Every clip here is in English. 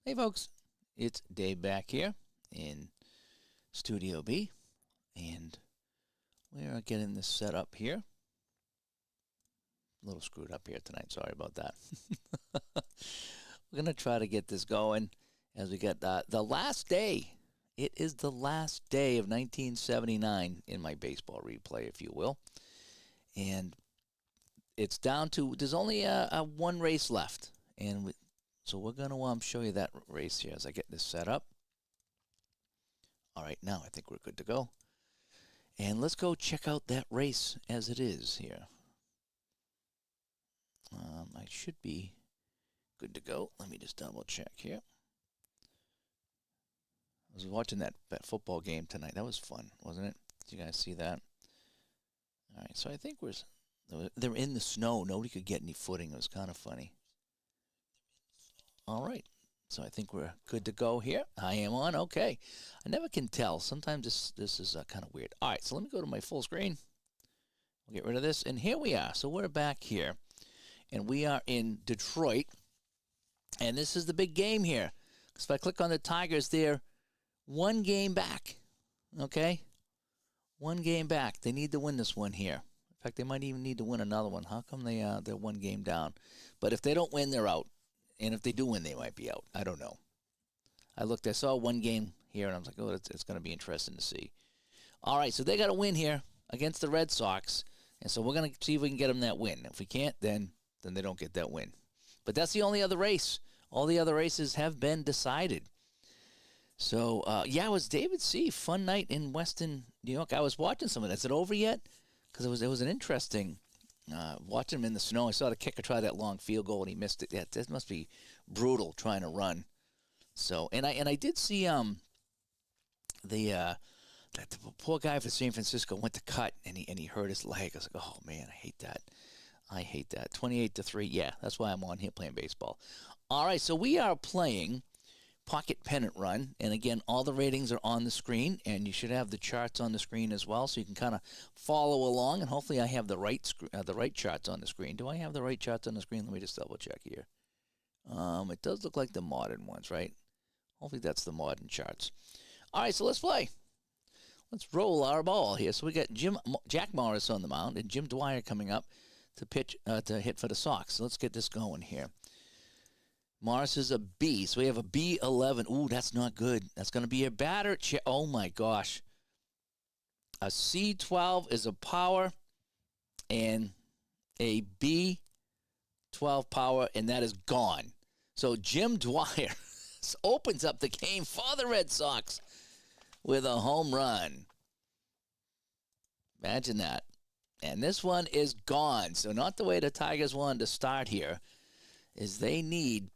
Hey folks, it's Dave back here in Studio B, and we are getting this set up here. A little screwed up here tonight, sorry about that. We're going to try to get this going as we get the last day. It is the last day of 1979 in my baseball replay, if you will. And it's down to, there's only a one race left, and so we're going to show you that race here as I get this set up. All right, now I think we're good to go. And let's go check out that race as it is here. I should be good to go. Let me just double check here. I was watching that football game tonight. That was fun, wasn't it? Did you guys see that? All right, so I think they're in the snow. Nobody could get any footing. It was kind of funny. All right, so I think we're good to go here. I am on. Okay. I never can tell. Sometimes this is kind of weird. All right, so let me go to my full screen. We'll get rid of this. And here we are. So we're back here. And we are in Detroit. And this is the big game here. Because if I click on the Tigers, they're one game back. Okay? One game back. They need to win this one here. In fact, they might even need to win another one. How come they're one game down? But if they don't win, they're out. And if they do win, they might be out. I don't know. I saw one game here, and I was like, oh, it's going to be interesting to see. All right, so they got to win here against the Red Sox. And so we're going to see if we can get them that win. If we can't, then they don't get that win. But that's the only other race. All the other races have been decided. So, yeah, it was David C. Fun night in Weston, New York. I was watching some of that. Is it over yet? Because it was an interesting watching him in the snow. I saw the kicker try that long field goal and he missed it. Yeah, this must be brutal trying to run. So, and I did see the poor guy for San Francisco went to cut and he hurt his leg. I was like, oh man, I hate that. 28-3. Yeah, that's why I'm on here playing baseball. All right, so we are playing Pocket Pennant Run, and again, all the ratings are on the screen, and you should have the charts on the screen as well, so you can kind of follow along. And hopefully, I have the right charts on the screen. Do I have the right charts on the screen? Let me just double check here. It does look like the modern ones, right? Hopefully, that's the modern charts. All right, so let's play. Let's roll our ball here. So we got Jack Morris on the mound, and Jim Dwyer coming up to pitch to hit for the Sox. So let's get this going here. Morris is a B, so we have a B11. Ooh, that's not good. That's going to be a batter. Oh, my gosh. A C12 is a power and a B12 power, and that is gone. So Jim Dwyer opens up the game for the Red Sox with a home run. Imagine that. And this one is gone. So not the way the Tigers wanted to start here is they need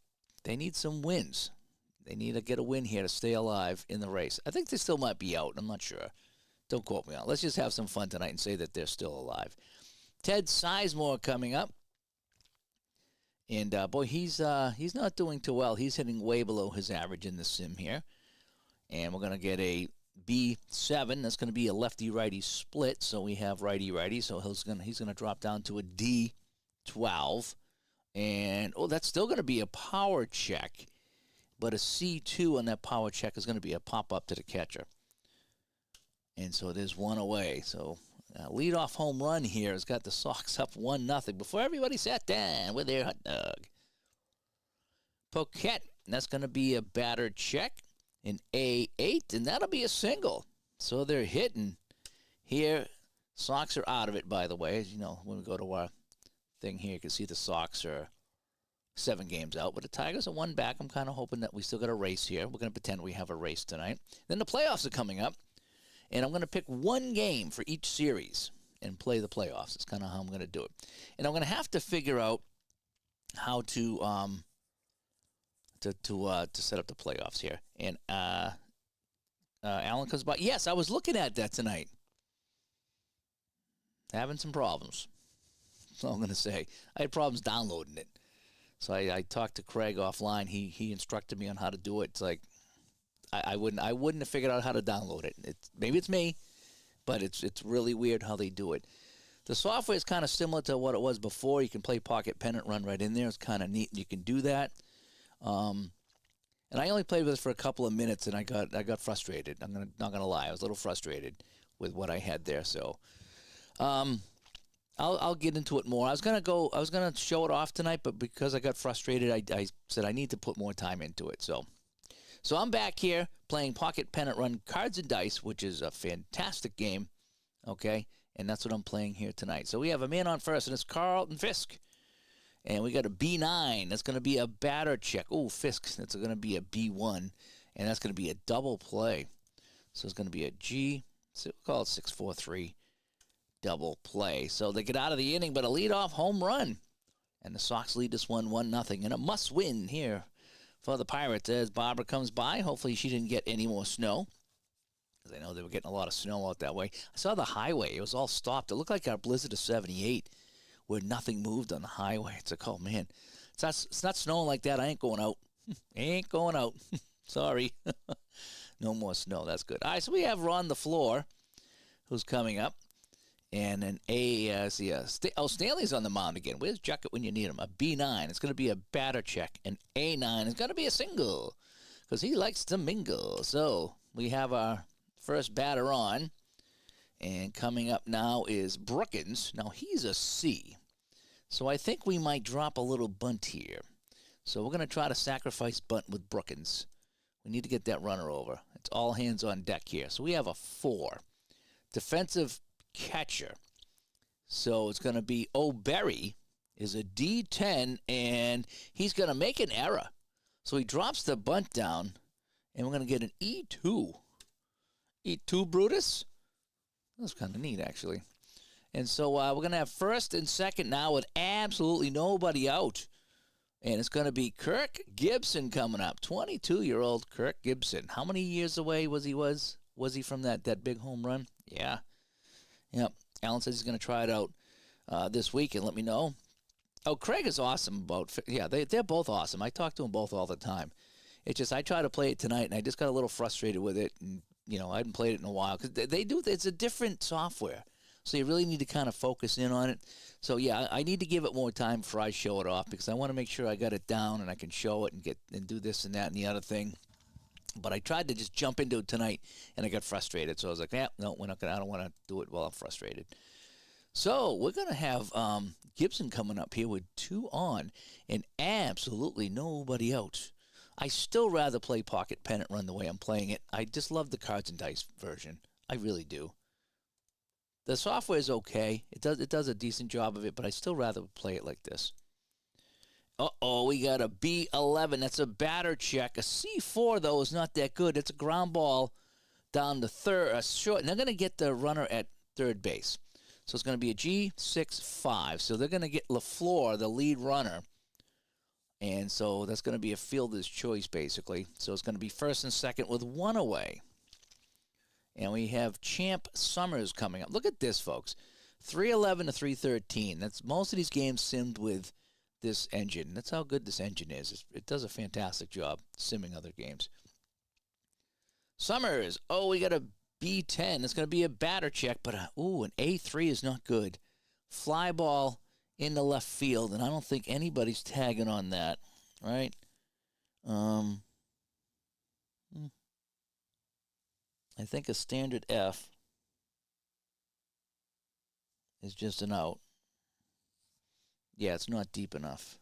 some wins. They need to get a win here to stay alive in the race. I think they still might be out. I'm not sure. Don't quote me on it. Let's just have some fun tonight and say that they're still alive. Ted Sizemore coming up. And, boy, he's not doing too well. He's hitting way below his average in the sim here. And we're going to get a B7. That's going to be a lefty-righty split. So we have righty-righty. So he's going to drop down to a D12. And, that's still going to be a power check. But a C2 on that power check is going to be a pop-up to the catcher. And so there's one away. So leadoff home run here has got the Sox up 1-0 before everybody sat down with their hot dog. Poquette, that's going to be a batter check. An A8, and that'll be a single. So they're hitting here. Sox are out of it, by the way. As you know, when we go to our thing here, you can see the Sox are 7 games out, but the Tigers are 1 back. I'm kind of hoping that we still got a race here. We're going to pretend we have a race tonight. Then the playoffs are coming up, and I'm going to pick one game for each series and play the playoffs. That's kind of how I'm going to do it. And I'm going to have to figure out how to set up the playoffs here. And Alan comes by. Yes, I was looking at that tonight. Having some problems. That's all I'm going to say. I had problems downloading it. So I talked to Craig offline. He instructed me on how to do it. It's like I wouldn't have figured out how to download it. Maybe it's me, but it's really weird how they do it. The software is kind of similar to what it was before. You can play Pocket Pennant Run right in there. It's kind of neat. You can do that. And And I only played with it for a couple of minutes, and I got frustrated. Not gonna lie, I was a little frustrated with what I had there. So, I'll get into it more. I was gonna show it off tonight, but because I got frustrated, I said I need to put more time into it. So I'm back here playing Pocket Pennant Run Cards and Dice, which is a fantastic game. Okay, and that's what I'm playing here tonight. So we have a man on first, and it's Carlton Fisk. And we got a B9. That's going to be a batter check. Oh, Fisk. That's going to be a B1. And that's going to be a double play. So it's going to be a G. So we'll call it 6-4-3 double play. So they get out of the inning, but a leadoff home run. And the Sox lead this one 1-0. And a must win here for the Pirates as Barbara comes by. Hopefully she didn't get any more snow, because I know they were getting a lot of snow out that way. I saw the highway. It was all stopped. It looked like our blizzard of 78. Where nothing moved on the highway. It's like, oh, man, it's not snowing like that. I ain't going out. Ain't going out. Sorry. No more snow. That's good. All right, so we have Ron the Floor, who's coming up. And an Stanley's on the mound again. Where's Juckett when you need him? A B9. It's going to be a batter check. An A9 is going to be a single because he likes to mingle. So we have our first batter on. And coming up now is Brookins. Now, he's a C. So I think we might drop a little bunt here. So we're going to try to sacrifice bunt with Brookins. We need to get that runner over. It's all hands on deck here. So we have a 4. Defensive catcher. So it's going to be O'Berry is a D10, and he's going to make an error. So he drops the bunt down, and we're going to get an E2. E2, Brutus. That's kind of neat, actually. And so we're going to have first and second now with absolutely nobody out. And it's going to be Kirk Gibson coming up. 22-year-old Kirk Gibson. How many years away was he from that big home run? Yeah. Yep. Alan says he's going to try it out this week and let me know. Oh, Craig is awesome they're both awesome. I talk to them both all the time. It's just I try to play it tonight, and I just got a little frustrated with it. And, I hadn't played it in a while because it's a different software. So you really need to kind of focus in on it. So, yeah, I need to give it more time before I show it off because I want to make sure I got it down and I can show it and do this and that and the other thing. But I tried to just jump into it tonight, and I got frustrated. So I was like, no, I don't want to do it while I'm frustrated. So we're going to have Gibson coming up here with 2 on and absolutely nobody out. I still rather play Pocket Pennant Run the way I'm playing it. I just love the Cards and Dice version. I really do. The software is okay. It does a decent job of it, but I still rather play it like this. Uh-oh, we got a B11. That's a batter check. A C4, though, is not that good. It's a ground ball down to third, short. And they're going to get the runner at third base. So it's going to be a G6-5. So they're going to get LaFleur, the lead runner. And so that's going to be a fielder's choice, basically. So it's going to be first and second with 1 away. And we have Champ Summers coming up. Look at this, folks. 311 to 313. That's most of these games simmed with this engine. That's how good this engine is. It does a fantastic job simming other games. Summers. Oh, we got a B10. It's going to be a batter check, but an A3 is not good. Fly ball in the left field, and I don't think anybody's tagging on that, right? I think a standard F is just an out. Yeah, it's not deep enough.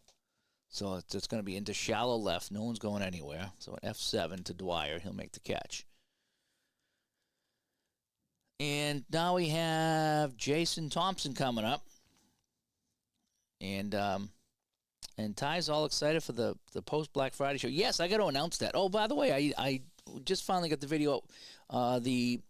So it's going to be into shallow left. No one's going anywhere. So an F7 to Dwyer. He'll make the catch. And now we have Jason Thompson coming up. And Ty's all excited for the post-Black Friday show. Yes, I got to announce that. Oh, by the way, I just finally got the video. The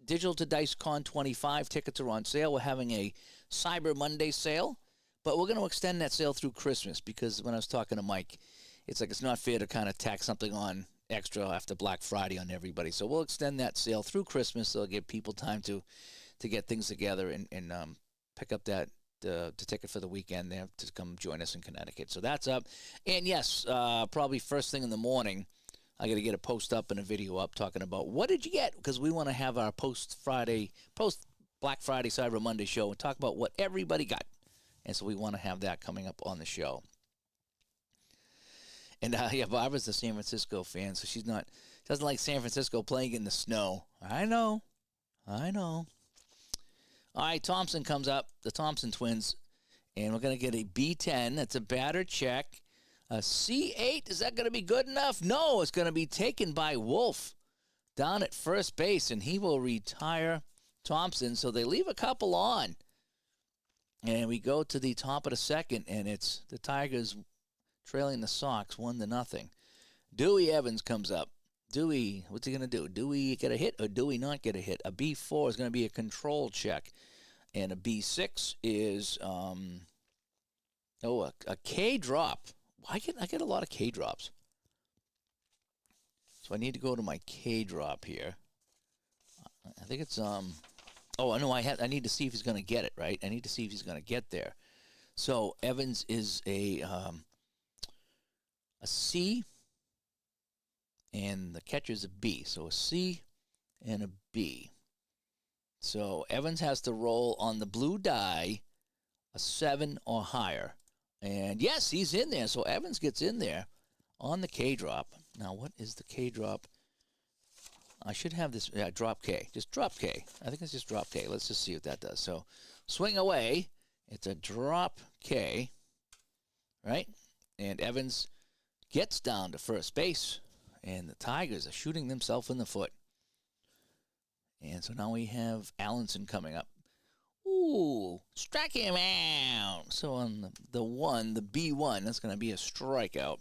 Digital to Dice Con 25 tickets are on sale. We're having a Cyber Monday sale. But we're going to extend that sale through Christmas because when I was talking to Mike, it's like it's not fair to kind of tack something on extra after Black Friday on everybody. So we'll extend that sale through Christmas. So it'll give people time to get things together and pick up the ticket for the weekend there to come join us in Connecticut. So that's up. And yes, probably first thing in the morning, I got to get a post up and a video up talking about what did you get? Because we want to have our post-Black Friday Cyber Monday show and talk about what everybody got. And so we want to have that coming up on the show. And yeah, Barbara's a San Francisco fan, so she doesn't like San Francisco playing in the snow. I know. All right, Thompson comes up, the Thompson twins, and we're going to get a B10. That's a batter check. A C8, is that going to be good enough? No, it's going to be taken by Wolf down at first base, and he will retire Thompson. So they leave a couple on. And we go to the top of the second, and it's the Tigers trailing the Sox 1-0. Dewey Evans comes up. Dewey, what's he going to do? Do we get a hit or do we not get a hit? A B4 is going to be a control check. And a B6 is, a K drop. I get a lot of K drops. So I need to go to my K drop here. I think it's, oh, no, I need to see if he's going to get it, right? I need to see if he's going to get there. So Evans is a C, and the catcher's a B. So a C and a B. So Evans has to roll on the blue die a 7 or higher. And yes, he's in there. So Evans gets in there on the K drop. Now, what is the K drop? I should have this, drop K. Just drop K. I think it's just drop K. Let's just see what that does. So swing away. It's a drop K, right? And Evans gets down to first base. And the Tigers are shooting themselves in the foot. And so now we have Allenson coming up. Ooh, strike him out. So on the B1, that's going to be a strikeout.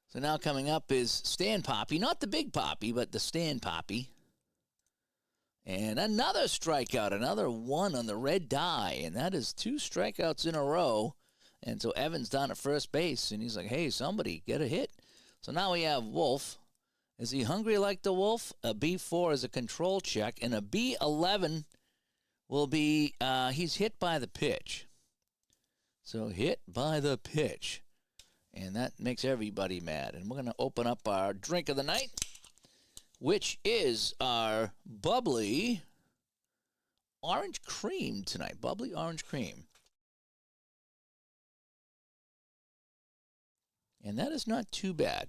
So now coming up is Stan Poppy. Not the big Poppy, but the Stan Poppy. And another strikeout, another one on the red die. And that is 2 strikeouts in a row. And so Evans down at first base. And he's like, hey, somebody get a hit. So now we have Wolf. Is he hungry like the Wolf? A B4 is a control check. And a B11 will be, he's hit by the pitch. So hit by the pitch. And that makes everybody mad. And we're going to open up our drink of the night, which is our bubbly orange cream tonight. Bubbly orange cream. And that is not too bad.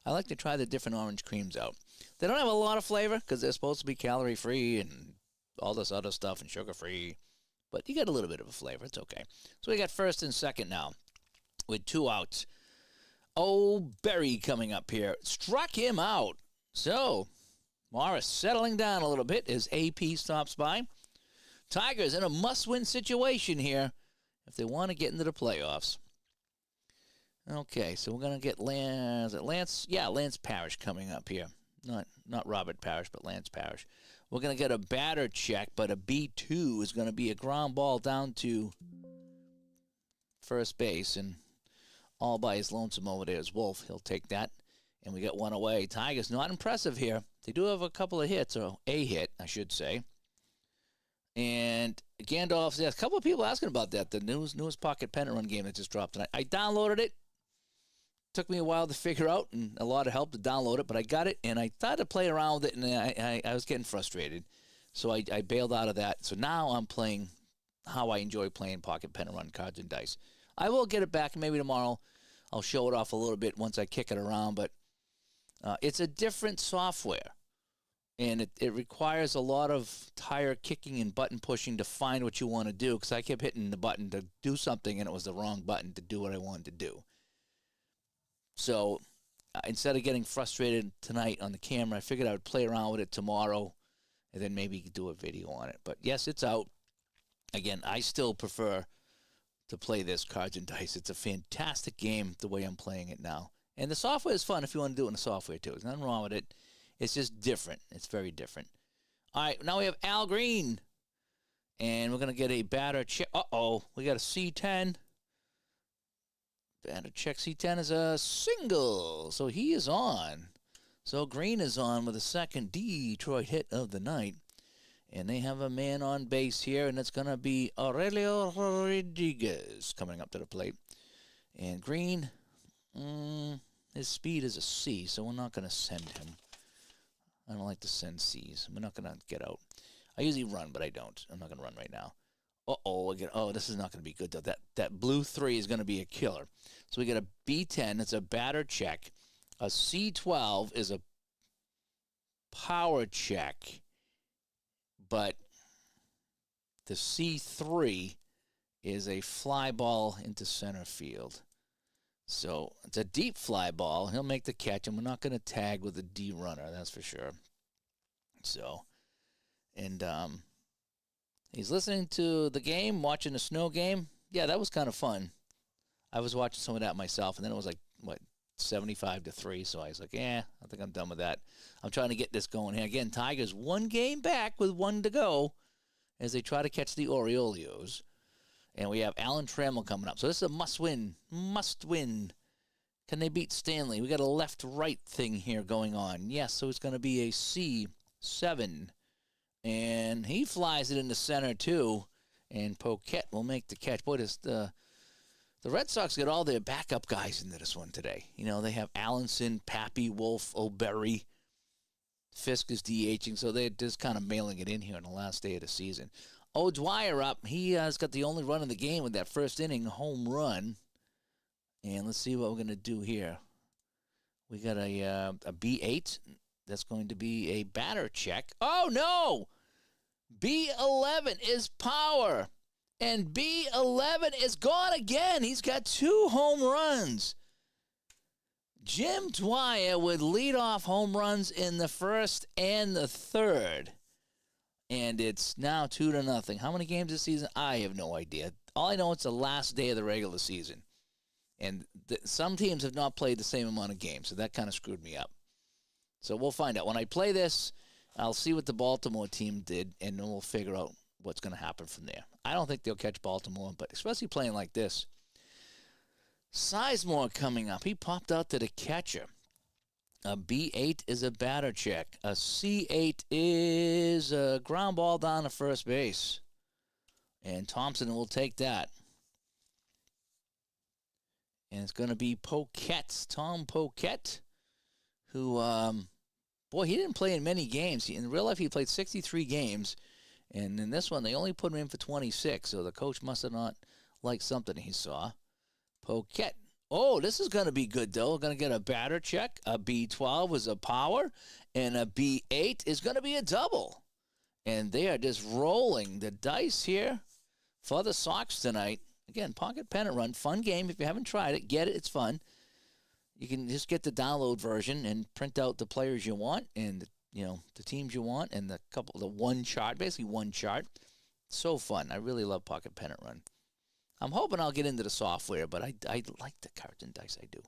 I like to try the different orange creams out. They don't have a lot of flavor because they're supposed to be calorie-free and all this other stuff and sugar-free. But you get a little bit of a flavor. It's okay. So we got first and second now with 2 outs. Oh, Berry coming up here. Struck him out. So Morris settling down a little bit as AP stops by. Tigers in a must-win situation here if they want to get into the playoffs. Okay, so we're going to get Lance? Yeah, Lance Parrish coming up here. Not Robert Parrish, but Lance Parrish. We're going to get a batter check, but a B2 is going to be a ground ball down to first base. And all by his lonesome over there is Wolf. He'll take that. And we get one away. Tigers not impressive here. They do have a couple of hits, or a hit, I should say. And Gandalf's there. A couple of people asking about that. The newest Pocket Pennant Run game that just dropped tonight. I downloaded it. Took me a while to figure out and a lot of help to download it, but I got it, and I thought to play around with it, and I was getting frustrated. So I bailed out of that. So now I'm playing how I enjoy playing Pocket Pennant Run cards and dice. I will get it back. Maybe tomorrow I'll show it off a little bit once I kick it around, but it's a different software, and it requires a lot of tire kicking and button pushing to find what you want to do, because I kept hitting the button to do something, and it was the wrong button to do what I wanted to do. So instead of getting frustrated tonight on the camera, I figured I would play around with it tomorrow and then maybe do a video on it. But, yes, it's out. Again, I still prefer to play this cards and dice. It's a fantastic game the way I'm playing it now. And the software is fun if you want to do it in the software, too. There's nothing wrong with it. It's just different. It's very different. All right, now we have Al Green. And we're going to get a batter check. Uh-oh, we got a C10. Batter check. C10 is a single. So he is on. So Green is on with a second Detroit hit of the night. And they have a man on base here, and it's going to be Aurelio Rodriguez coming up to the plate. And Green, his speed is a C, so we're not going to send him. I don't like to send Cs. We're not going to get out. I usually run, but I don't. I'm not going to run right now. Uh-oh, again. Oh, this is not going to be good, though. That blue 3 is going to be a killer. So we get a B10. It's a batter check. A C12 is a power check. But the C3 is a fly ball into center field. So it's a deep fly ball. He'll make the catch, and we're not going to tag with a D runner, that's for sure. So, and he's listening to the game, watching the snow game. Yeah, that was kind of fun. I was watching some of that myself, and then it was like, 75-3. So I was like, I think I'm done with that. I'm trying to get this going here. Again, Tigers 1 game back with 1 to go as they try to catch the Orioles. And we have Alan Trammell coming up. So this is a must-win. Can they beat Stanley? We got a left-right thing here going on. Yes, so it's going to be a C7. And he flies it into center, too. And Poquette will make the catch. Boy, the Red Sox get all their backup guys into this one today. You know, they have Allenson, Pappy, Wolf, O'Berry. Fisk is DHing, so they're just kind of mailing it in here on the last day of the season. Dwyer up. He has got the only run in the game with that first inning home run. And let's see what we're going to do here. We got a B8. That's going to be a batter check. Oh, no! B11 is power. And B11 is gone again. He's got 2 home runs. Jim Dwyer would lead off home runs in the first and the third. And it's now 2-0. How many games this season? I have no idea. All I know it's the last day of the regular season. And some teams have not played the same amount of games, so that kind of screwed me up. So we'll find out. When I play this, I'll see what the Baltimore team did, and then we'll figure out what's going to happen from there. I don't think they'll catch Baltimore, but especially playing like this. Sizemore coming up. He popped out to the catcher. A B8 is a batter check. A C8 is a ground ball down to first base. And Thompson will take that. And it's going to be Poquette, Tom Poquette, who, boy, he didn't play in many games. In real life, he played 63 games. And in this one, they only put him in for 26, so the coach must have not liked something he saw. Poquette. Oh, this is going to be good, though. We're going to get a batter check. A B12 is a power, and a B8 is going to be a double. And they are just rolling the dice here for the Sox tonight. Again, Pocket Pennant Run, fun game. If you haven't tried it, get it. It's fun. You can just get the download version and print out the players you want and the teams you want, and the one chart, basically one chart. So fun. I really love Pocket Pennant Run. I'm hoping I'll get into the software, but I like the cards and dice. I do.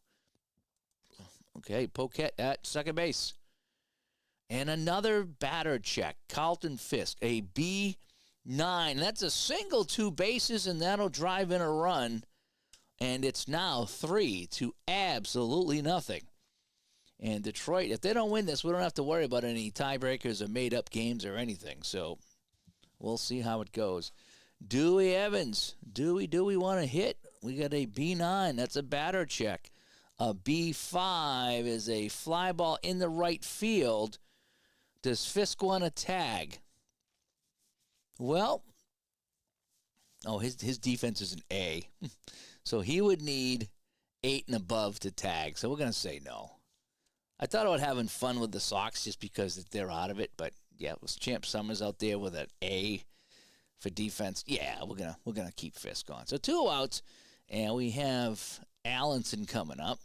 Okay, Poquette at second base. And another batter check. Carlton Fisk, a B9. That's a single 2 bases, and that'll drive in a run. And it's now 3 to absolutely nothing. And Detroit, if they don't win this, we don't have to worry about any tiebreakers or made-up games or anything. So we'll see how it goes. Dewey Evans. Do we want to hit? We got a B9. That's a batter check. A B5 is a fly ball in the right field. Does Fisk want to tag? Well, his defense is an A. So he would need 8 and above to tag. So we're going to say no. I thought about having fun with the Sox just because they're out of it, but yeah, it was Champ Summers out there with an A for defense. Yeah, we're gonna keep Fisk on. So 2 outs, and we have Allenson coming up.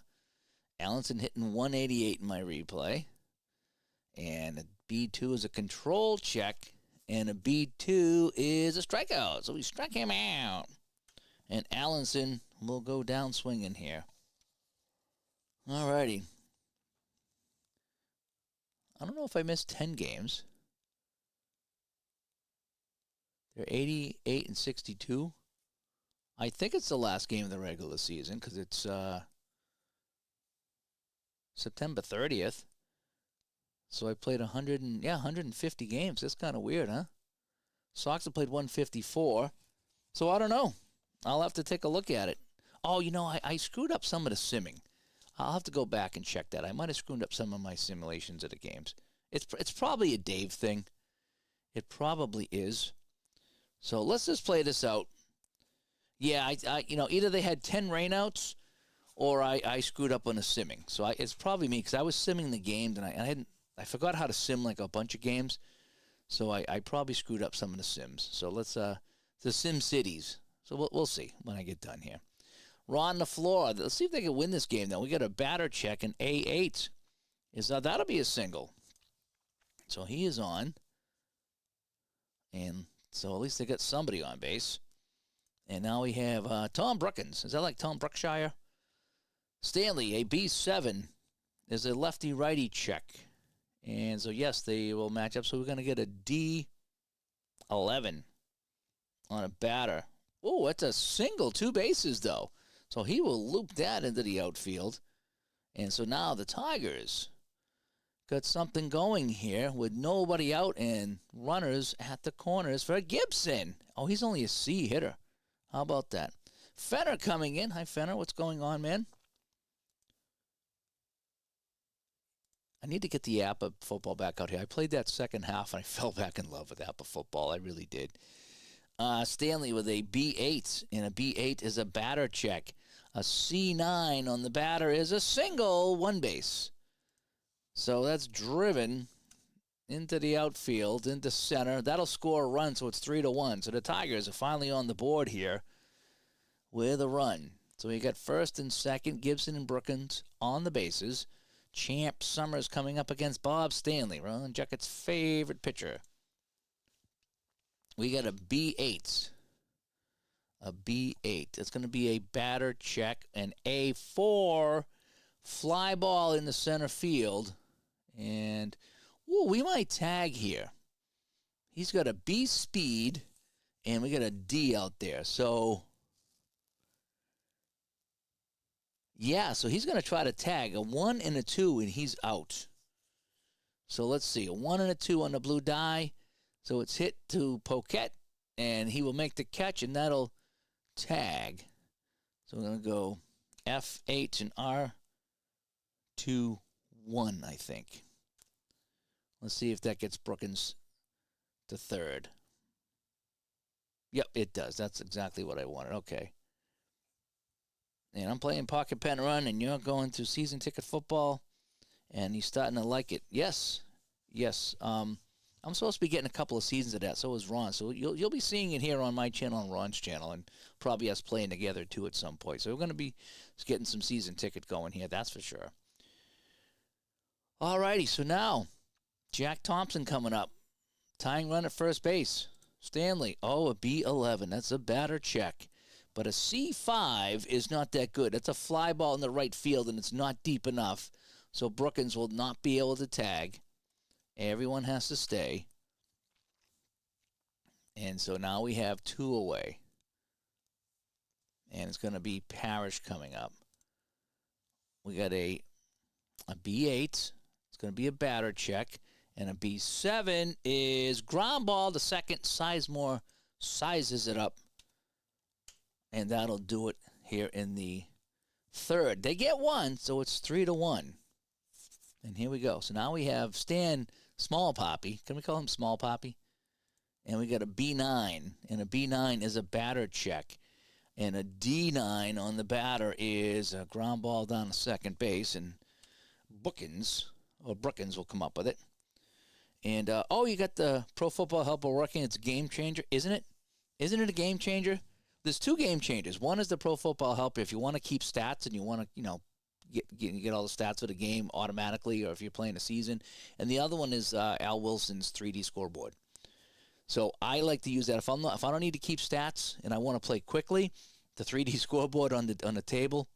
Allenson hitting 188 in my replay, and a B2 is a control check, and a B2 is a strikeout. So we struck him out, and Allenson will go down swinging here. All righty. I don't know if I missed 10 games. They're 88 and 62. I think it's the last game of the regular season because it's September 30th. So I played 150 games. That's kind of weird, huh? Sox have played 154. So I don't know. I'll have to take a look at it. Oh, I screwed up some of the simming. I'll have to go back and check that. I might have screwed up some of my simulations of the games. It's probably a Dave thing. It probably is. So let's just play this out. Yeah, I either they had 10 rainouts or I screwed up on the simming. So it's probably me because I was simming the games and I forgot how to sim like a bunch of games. So I probably screwed up some of the sims. So let's the Sim Cities. So we'll see when I get done here. Ron the floor. Let's see if they can win this game. Though we got a batter check and A8 is that'll be a single. So he is on, and so at least they got somebody on base. And now we have Tom Brookins. Is that like Tom Brookshire? Stanley, a B7 is a lefty-righty check. And so, yes, they will match up. So we're going to get a D11 on a batter. Oh, it's a single, 2 bases, though. So he will loop that into the outfield. And so now the Tigers got something going here with nobody out and runners at the corners for Gibson. Oh, he's only a C hitter. How about that? Fenner coming in. Hi, Fenner. What's going on, man? I need to get the app of football back out here. I played that second half, and I fell back in love with app of football. I really did. Stanley with a B8, and a B8 is a batter check. A C9 on the batter is a single, 1 base. So that's driven into the outfield, into center. That'll score a run, so it's 3-1. So the Tigers are finally on the board here with a run. So we got first and second, Gibson and Brookins on the bases. Champ Summers coming up against Bob Stanley, Ron Juckett's favorite pitcher. We got a B8. A B8. It's going to be a batter check. An A4 fly ball in the center field. And we might tag here. He's got a B speed, and we got a D out there. So, yeah, so he's going to try to tag a 1 and a 2, and he's out. So let's see, a 1 and a 2 on the blue die. So it's hit to Poquette, and he will make the catch, and that'll tag. So we're going to go F8 and R2-1, I think. Let's see if that gets Brookins to third. Yep, it does. That's exactly what I wanted. Okay. And I'm playing Pocket Pennant Run, and you're going to season ticket football, and you're starting to like it. Yes. I'm supposed to be getting a couple of seasons of that. So is Ron. So you'll be seeing it here on my channel and Ron's channel, and probably us playing together too at some point. So we're going to be getting some season ticket going here. That's for sure. All righty. So now Jack Thompson coming up, tying run at first base. Stanley. Oh, a B11. That's a batter check. But a C5 is not that good. That's a fly ball in the right field, and it's not deep enough. So Brookins will not be able to tag. Everyone has to stay. And so now we have 2 away. And it's going to be Parrish coming up. We got a B8. It's going to be a batter check. And a B7 is ground ball. The second, Sizemore sizes it up. And that'll do it here in the third. They get 1, so it's 3-1. And here we go. So now we have Stan Small Poppy. Can we call him Small Poppy? And we got a B9. And a B9 is a batter check. And a D9 on the batter is a ground ball down to second base. And Brookins will come up with it. And, you got the Pro Football Helper working. It's a game changer, isn't it? Isn't it a game changer? There's 2 game changers. One is the Pro Football Helper. If you want to keep stats and you want to, get all the stats for the game automatically, or if you're playing a season. And the other one is Al Wilson's 3D scoreboard. So I like to use that if I don't need to keep stats and I want to play quickly. The 3D scoreboard on the table,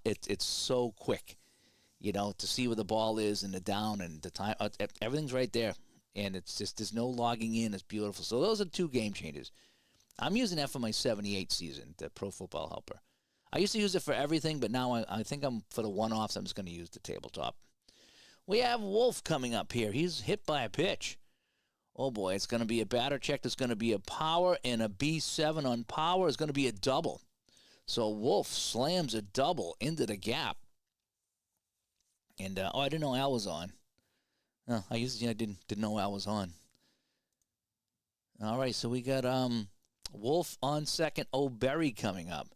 it's so quick, to see where the ball is and the down and the time. Everything's right there, and it's just there's no logging in. It's beautiful. So those are 2 game changers. I'm using that for my 78 season, the Pro Football Helper. I used to use it for everything, but now I think for the one-offs, I'm just going to use the tabletop. We have Wolf coming up here. He's hit by a pitch. Oh, boy, it's going to be a batter check. There's going to be a power, and a B7 on power is going to be a double. So Wolf slams a double into the gap. And, I didn't know Al was on. No, I didn't know Al was on. All right, so we got Wolf on second. O'Berry coming up.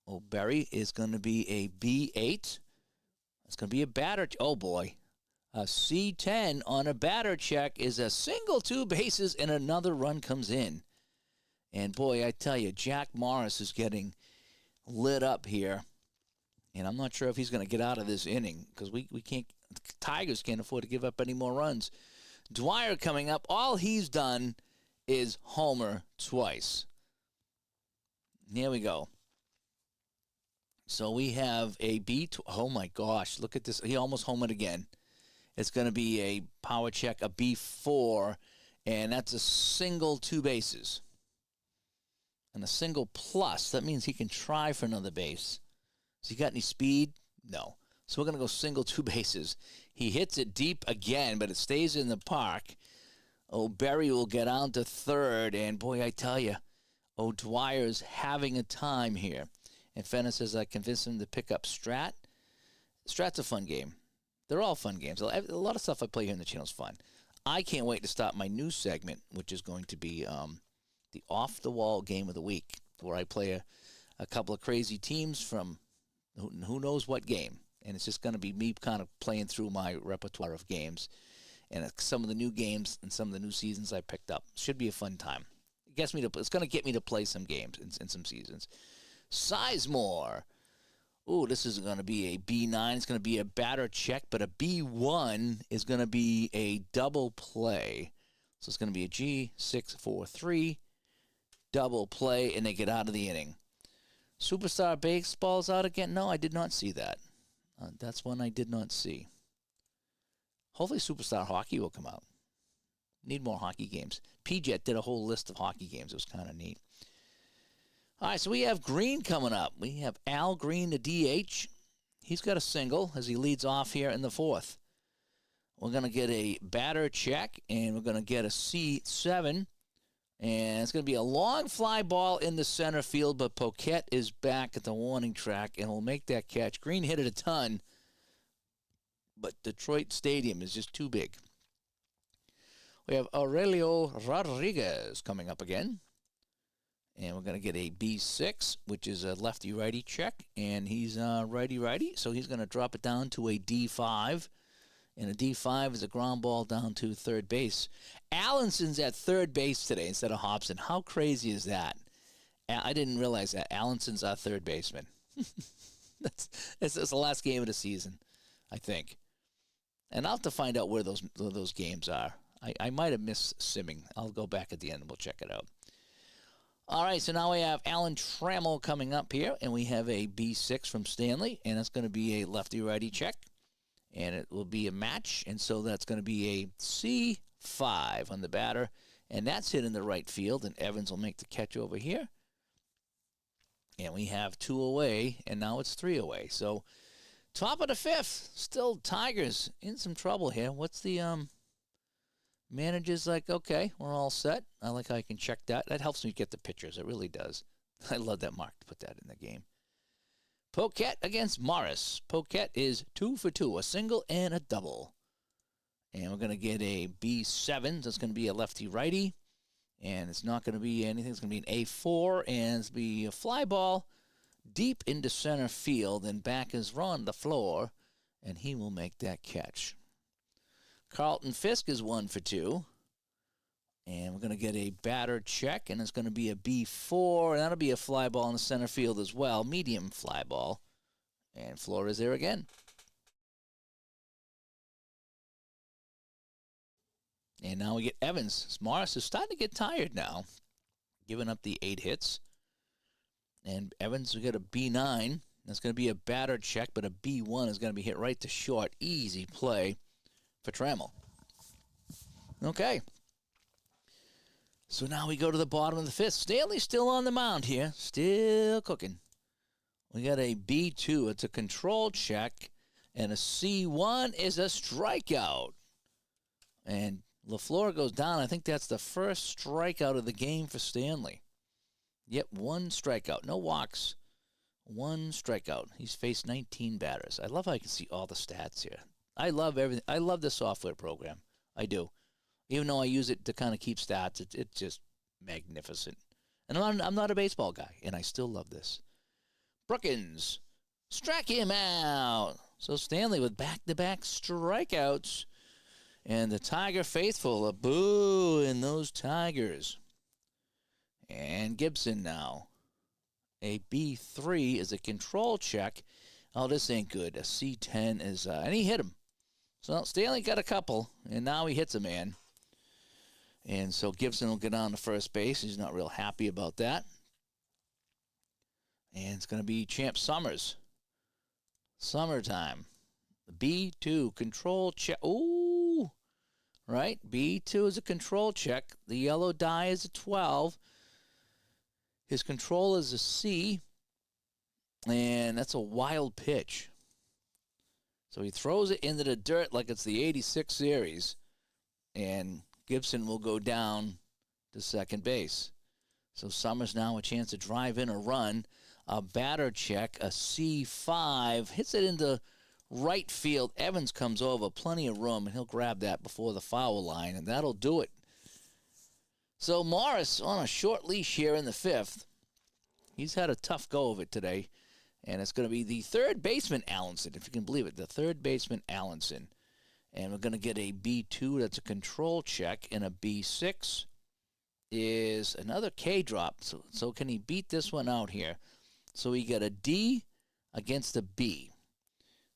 O'Berry is going to be a B8. It's going to be a batter. Oh, boy. A C10 on a batter check is a single, 2 bases, and another run comes in. And, boy, I tell you, Jack Morris is getting lit up here. And I'm not sure if he's going to get out of this inning because we can't – the Tigers can't afford to give up any more runs. Dwyer coming up. All he's done is homer twice. Here we go. So we have a B. Oh, my gosh. Look at this. He almost homered again. It's going to be a power check, a B4, and that's a single, 2 bases. And a single plus. That means he can try for another base. Has he got any speed? No. So we're going to go single, 2 bases. He hits it deep again, but it stays in the park. O'Berry will get on to third, and boy, I tell you, O'Dwyer's having a time here. And Fenner says I convinced him to pick up Strat. Strat's a fun game. They're all fun games. A lot of stuff I play here in the channel is fun. I can't wait to start my new segment, which is going to be the off-the-wall game of the week, where I play a couple of crazy teams from who knows what game. And it's just going to be me kind of playing through my repertoire of games. And some of the new games and some of the new seasons I picked up. Should be a fun time. It's going to get me to play some games in some seasons. Sizemore. Ooh, this is going to be a B9. It's going to be a batter check, but a B1 is going to be a double play. So it's going to be a G6-4-3 double play, and they get out of the inning. Superstar Baseball's out again? No, I did not see that. That's one I did not see. Hopefully Superstar Hockey will come out. Need more hockey games. PJet did a whole list of hockey games. It was kind of neat. All right, so we have Green coming up. We have Al Green, the DH. He's got a single as he leads off here in the 4th. We're going to get a batter check, and we're going to get a C7. And it's going to be a long fly ball in the center field, but Poquette is back at the warning track and will make that catch. Green hit it a ton, but Detroit Stadium is just too big. We have Aurelio Rodriguez coming up again. And we're going to get a B6, which is a lefty-righty check. And he's righty-righty, so he's going to drop it down to a D5. And a D5 is a ground ball down to third base. Allinson's at third base today instead of Hobson. How crazy is that? I didn't realize that. Allinson's our third baseman. That's the last game of the season, I think. And I'll have to find out where those games are. I might have missed simming. I'll go back at the end and we'll check it out. All right, so now we have Alan Trammell coming up here, and we have a B6 from Stanley, and that's going to be a lefty-righty check, and it will be a match, and so that's going to be a C5 on the batter, and that's hit in the right field, and Evans will make the catch over here. And we have 2 away, and now it's 3 away. So top of the 5th, still Tigers in some trouble here. What's the manager's like, okay, we're all set. I like how I can check that. That helps me get the pictures. It really does. I love that Mark to put that in the game. Poquette against Morris. Poquette is 2 for 2, a single and a double. And we're going to get a B7. That's going to be a lefty-righty. And it's not going to be anything. It's going to be an A4. And it's going to be a fly ball deep into center field. And back is Ron the floor. And he will make that catch. Carlton Fisk is 1 for 2. And we're going to get a batter check, and it's going to be a B4, and that'll be a fly ball in the center field as well, medium fly ball. And Flores there again. And now we get Evans. Morris is starting to get tired now, giving up the 8 hits. And Evans will get a B9. That's going to be a batter check, but a B1 is going to be hit right to short. Easy play for Trammell. Okay. So now we go to the bottom of the 5th. Stanley's still on the mound here. Still cooking. We got a B2. It's a control check. And a C1 is a strikeout. And LaFleur goes down. I think that's the first strikeout of the game for Stanley. Yep, 1 strikeout. No walks. 1 strikeout. He's faced 19 batters. I love how I can see all the stats here. I love everything. I love the software program. I do. Even though I use it to kind of keep stats, it's just magnificent. And I'm not a baseball guy, and I still love this. Brookins struck him out. So Stanley with back-to-back strikeouts. And the Tiger faithful are booing those Tigers. And Gibson now. A B3 is a control check. Oh, this ain't good. A C10 is, and he hit him. So Stanley got a couple, and now he hits a man. And so Gibson will get on to first base. He's not real happy about that. And it's going to be Champ Summers. Summertime. B2, control check. Ooh, right? B2 is a control check. The yellow die is a 12. His control is a C. And that's a wild pitch. So he throws it into the dirt like it's the 86 series. And Gibson will go down to second base. So Summers now a chance to drive in a run. A batter check, a C5. Hits it into right field. Evans comes over. Plenty of room, and he'll grab that before the foul line, and that'll do it. So Morris on a short leash here in the fifth. He's had a tough go of it today. And it's going to be the third baseman, Allenson, if you can believe it. The third baseman, Allenson. And we're going to get a B2. That's a control check. And a B6 is another K drop. So can he beat this one out here? So we get a D against a B.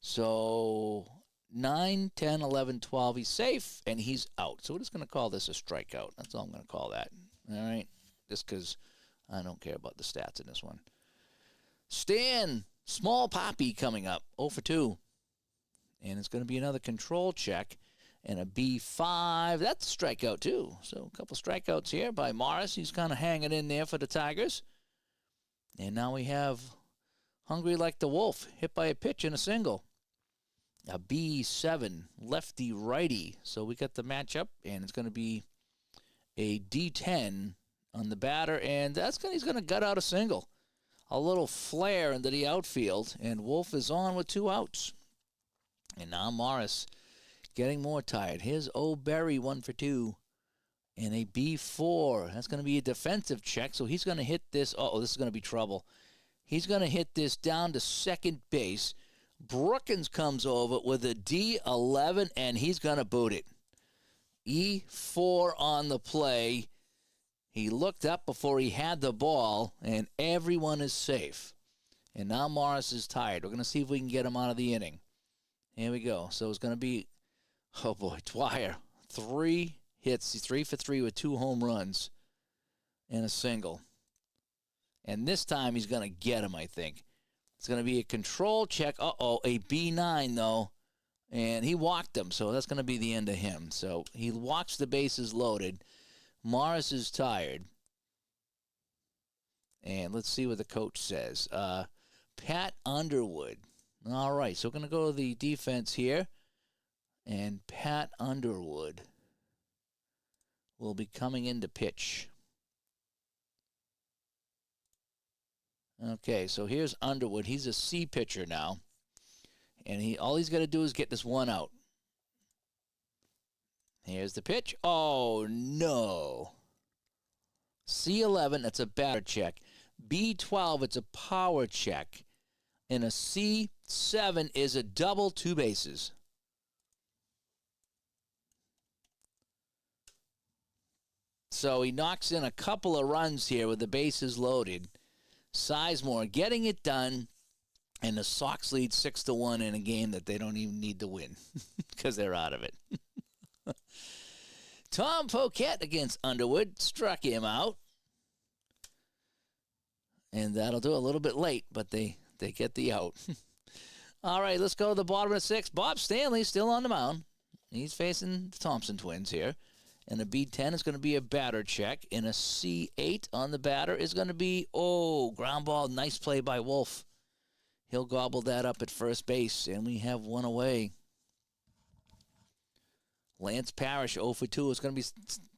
So 9, 10, 11, 12. He's safe, and he's out. So we're just going to call this a strikeout. That's all I'm going to call that. All right? Just because I don't care about the stats in this one. Stan, small poppy coming up, 0 for 2. And it's going to be another control check and a B5. That's a strikeout, too. So a couple strikeouts here by Morris. He's kind of hanging in there for the Tigers. And now we have Hungry Like the Wolf, hit by a pitch and a single. A B7, lefty-righty. So we got the matchup, and it's going to be a D10 on the batter. And he's going to gut out a single. A little flare into the outfield, and Wolf is on with 2 outs. And now Morris getting more tired. Here's O'Berry, 1 for 2. And a B4. That's going to be a defensive check, so he's going to hit this. Uh-oh, this is going to be trouble. He's going to hit this down to second base. Brookins comes over with a D11, and he's going to boot it. E4 on the play. He looked up before he had the ball, and everyone is safe. And now Morris is tired. We're going to see if we can get him out of the inning. Here we go. So it's going to be, oh boy, Dwyer. 3 hits. He's 3 for 3 with 2 home runs and a single. And this time he's going to get him, I think. It's going to be a control check. Uh-oh, a B9, though. And he walked him, so that's going to be the end of him. So he walks the bases loaded. Morris is tired. And let's see what the coach says. Pat Underwood. All right, so we're going to go to the defense here. And Pat Underwood will be coming in to pitch. Okay, so here's Underwood. He's a C pitcher now. And all he's got to do is get this one out. Here's the pitch. Oh, no. C11, that's a batter check. B12, it's a power check. And a C7 is a double 2 bases. So he knocks in a couple of runs here with the bases loaded. Sizemore getting it done. And the Sox lead 6-1 in a game that they don't even need to win because they're out of it. Tom Poquette against Underwood. Struck him out. And that'll do a little bit late, but they get the out. All right, let's go to the bottom of the 6th. Bob Stanley still on the mound. He's facing the Thompson twins here. And a B10 is going to be a batter check. And a C8 on the batter is going to be, ground ball. Nice play by Wolf. He'll gobble that up at first base, and we have one away. Lance Parrish, 0 for 2. It's going to be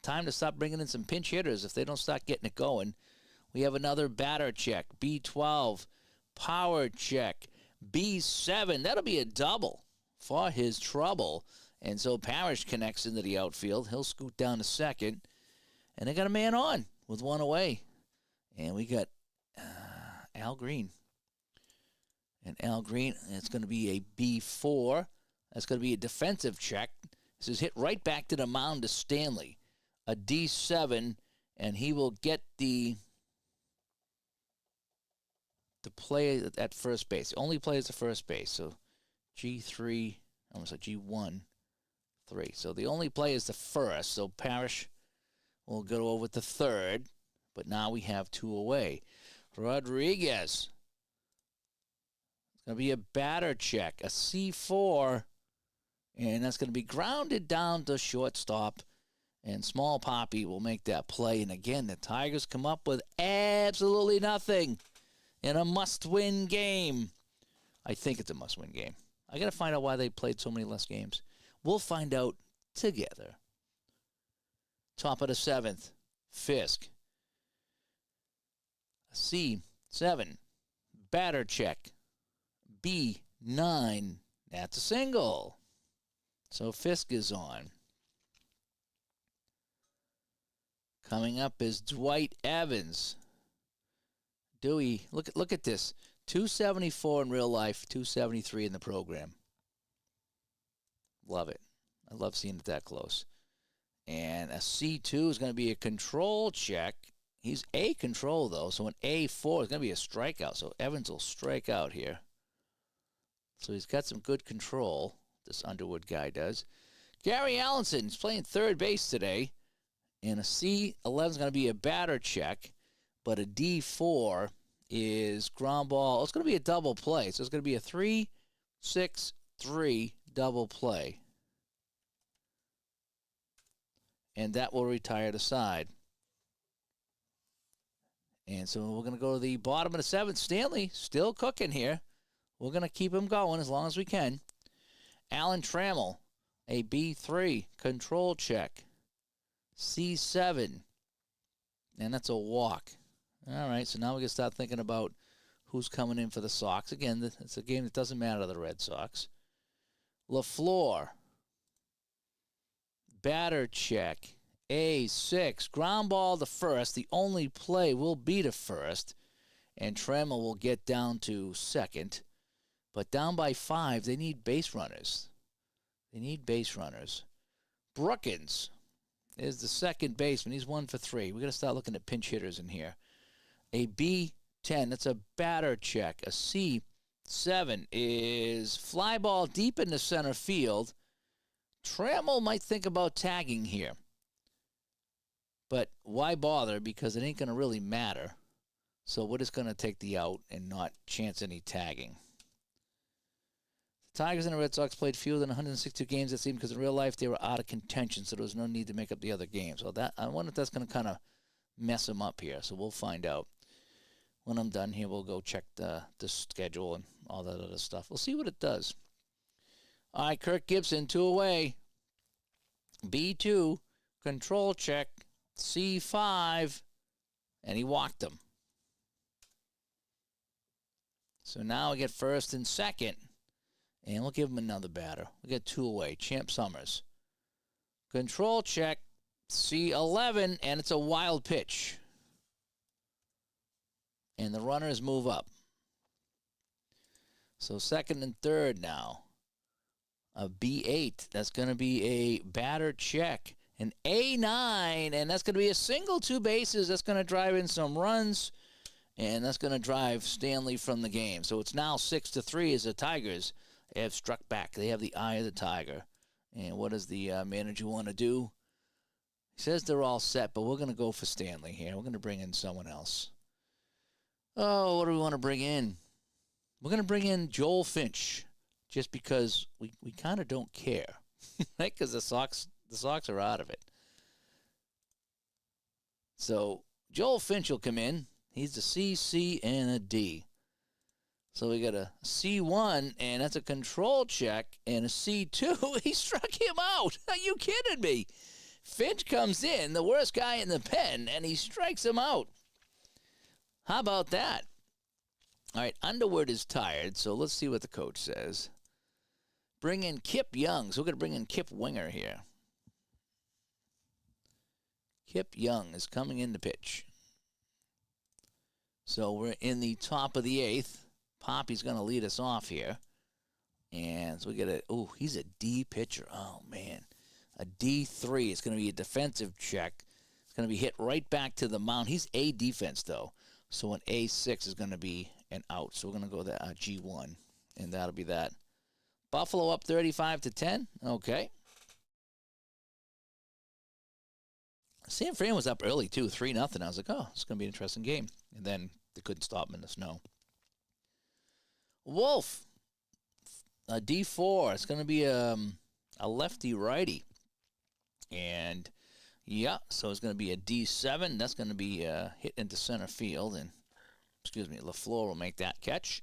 time to stop bringing in some pinch hitters if they don't start getting it going. We have another batter check, B12, power check, B7. That'll be a double for his trouble. And so Parrish connects into the outfield. He'll scoot down to second. And they got a man on. with one away. And we got Al Green. And Al Green, it's going to be a B4. That's going to be a defensive check. This is hit right back to the mound to Stanley. A D7, and he will get the play at first base. The only play is the first base. So G3, almost a G1, 3. So the only play is the first. So Parrish will go over to third. But now we have 2 away. Rodriguez. It's going to be a batter check, a C4. And that's going to be grounded down to shortstop. And Small Poppy will make that play. And again, the Tigers come up with absolutely nothing in a must-win game. I think it's a must-win game. I got to find out why they played so many less games. We'll find out together. Top of the 7th, Fisk. C7, batter check. B9, that's a single. So Fisk is on. Coming up is Dwight Evans. Dewey, look at this. 274 in real life, 273 in the program. Love it. I love seeing it that close. And a C2 is going to be a control check. He's A control, though, so an A4 is going to be a strikeout. So Evans will strike out here. So he's got some good control, this Underwood guy does. Gary Allenson is playing third base today. And a C11 is going to be a batter check, but a D4 is ground ball. It's going to be a double play. So it's going to be a 3-6-3 double play. And that will retire the side. And so we're going to go to the bottom of the 7th. Stanley still cooking here. We're going to keep him going as long as we can. Alan Trammell, a B3, control check. C7, and that's a walk. All right, so now we can start thinking about who's coming in for the Sox. Again, it's a game that doesn't matter to the Red Sox. LaFleur, batter check, A6, ground ball to first. The only play will be to first, and Trammell will get down to second. But down by 5, they need base runners. Brookins is the second baseman. He's 1 for 3. We're going to start looking at pinch hitters in here. A B10, that's a batter check. A C7 is fly ball deep into center field. Trammell might think about tagging here. But why bother? Because it ain't going to really matter. So we're just going to take the out and not chance any tagging. Tigers and the Red Sox played fewer than 162 games that season because in real life they were out of contention, so there was no need to make up the other games. So that I wonder if that's going to kind of mess them up here. So we'll find out. When I'm done here, we'll go check the schedule and all that other stuff. We'll see what it does. All right, Kirk Gibson, 2 away. B2, control check, C5, and he walked them. So now we get first and second. And we'll give him another batter. We'll get 2 away. Champ Summers. Control check. C11. And it's a wild pitch. And the runners move up. So second and third now. A B8. That's going to be a batter check. An A9. And that's going to be a single, 2 bases. That's going to drive in some runs. And that's going to drive Stanley from the game. So it's now 6-3 as the Tigers have struck back. They have the eye of the tiger. And what does the manager want to do? He says they're all set, but we're going to go for Stanley here. We're going to bring in someone else. Oh, what do we want to bring in? We're going to bring in Joel Finch, just because we kind of don't care, right? Because the Sox are out of it. So Joel Finch will come in. He's a C, C, and a D. So we got a C1, and that's a control check, and a C2. He struck him out. Are you kidding me? Finch comes in, the worst guy in the pen, and he strikes him out. How about that? All right, Underwood is tired, so let's see what the coach says. Bring in Kip Young. So we're going to bring in Kip Winger here. Kip Young is coming in to pitch. So we're in the top of the 8th. Poppy's going to lead us off here. And so we get he's a D pitcher. Oh, man. A D3. It's going to be a defensive check. It's going to be hit right back to the mound. He's A defense, though. So an A6 is going to be an out. So we're going to go to G1. And that'll be that. Buffalo up 35-10. Okay. San Fran was up early, too, 3-0. I was like, oh, it's going to be an interesting game. And then they couldn't stop him in the snow. Wolf, a D4. It's going to be a lefty-righty. And, yeah, so it's going to be a D7. That's going to be hit into center field. And, LaFleur will make that catch.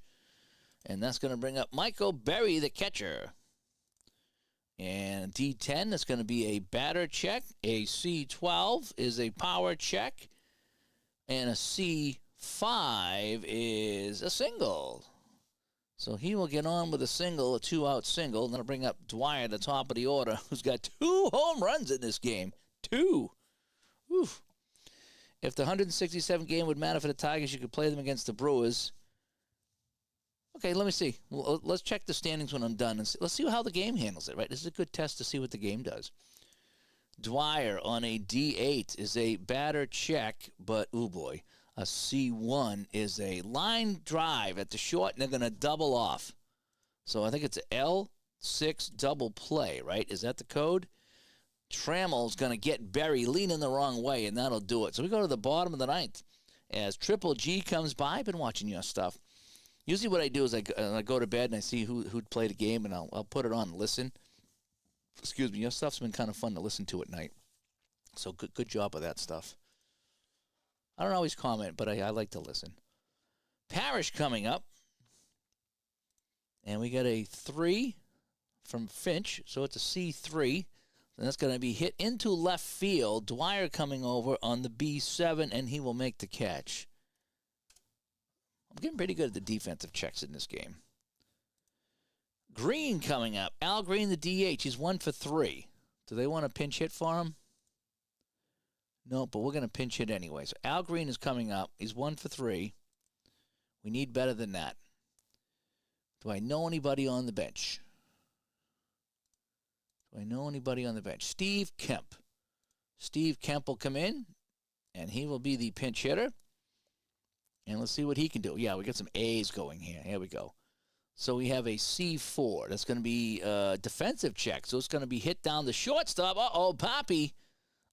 And that's going to bring up Michael Berry, the catcher. And D10, that's going to be a batter check. A C12 is a power check. And a C5 is a single. So he will get on with a single, a 2-out single. And that'll bring up Dwyer at the top of the order, who's got 2 home runs in this game. 2. Oof. If the 167 game would matter for the Tigers, you could play them against the Brewers. Okay, let me see. Let's check the standings when I'm done. And see. Let's see how the game handles it, right? This is a good test to see what the game does. Dwyer on a D8 is a batter check, but, oh boy, a C1 is a line drive at the short, and they're going to double off. So I think it's an L6 double play, right? Is that the code? Trammell's going to get Berry leaning the wrong way, and that'll do it. So we go to the bottom of the 9th as Triple G comes by. I've been watching your stuff. Usually what I do is I go to bed and I see who'd played a game, and I'll put it on and listen. Excuse me. Your stuff's been kind of fun to listen to at night. So good job of that stuff. I don't always comment, but I like to listen. Parrish coming up. And we got a 3 from Finch, so it's a C3. And that's going to be hit into left field. Dwyer coming over on the B7, and he will make the catch. I'm getting pretty good at the defensive checks in this game. Green coming up. Al Green, the DH. He's 1 for 3. Do they want a pinch hit for him? No, but we're going to pinch hit anyway. So Al Green is coming up. He's 1 for 3. We need better than that. Do I know anybody on the bench? Steve Kemp. Steve Kemp will come in, and he will be the pinch hitter. And let's see what he can do. Yeah, we got some A's going here. Here we go. So we have a C4. That's going to be a defensive check. So it's going to be hit down the shortstop. Uh-oh, Poppy.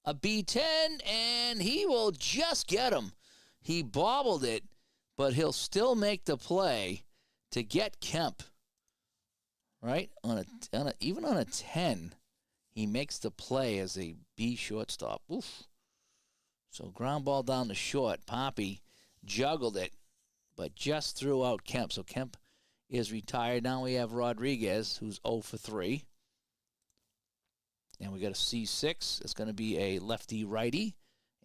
A B10, and he will just get him. He bobbled it, but he'll still make the play to get Kemp. Right? Even on a 10, he makes the play as a B shortstop. Oof. So ground ball down the short. Poppy juggled it, but just threw out Kemp. So Kemp is retired. Now we have Rodriguez, who's 0 for 3. And we got a C6. It's going to be a lefty-righty,